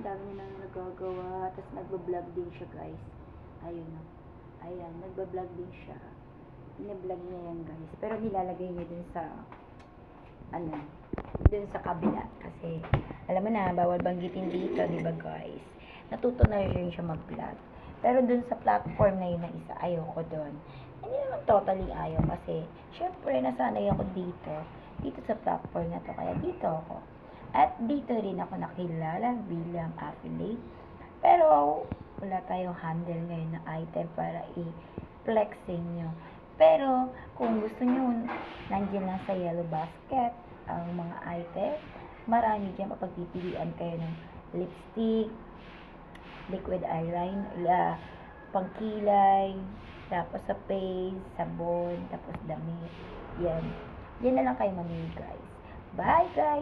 dami niya nang nagagawa. Tapos nagbablog din siya, guys. Ayun, no. Ayan, nagbablog din siya. Pinablog niya yan, guys. Pero nilalagay niya dun sa, dun sa kabila. Kasi, alam mo na, bawal banggitin dito, di ba, guys? Natuto na rin siya mag-vlog. Pero dun sa platform na yun na isa, ayoko dun. Hindi naman totally ayaw kasi, syempre, nasanay ako dito sa platform na to. Kaya dito ako. At dito rin ako nakilala bilang affiliate. Pero, wala tayong handle ngayon na item para i-flex sa inyo. Pero, kung gusto nyo, nandiyan lang sa yellow basket ang mga item. Marami dyan, mapagpipilian kayo ng lipstick, liquid eyeliner, pangkilay, tapos sa face, sabon, tapos damit. Yan. Yan na lang kayo mamili, guys. Bye, guys!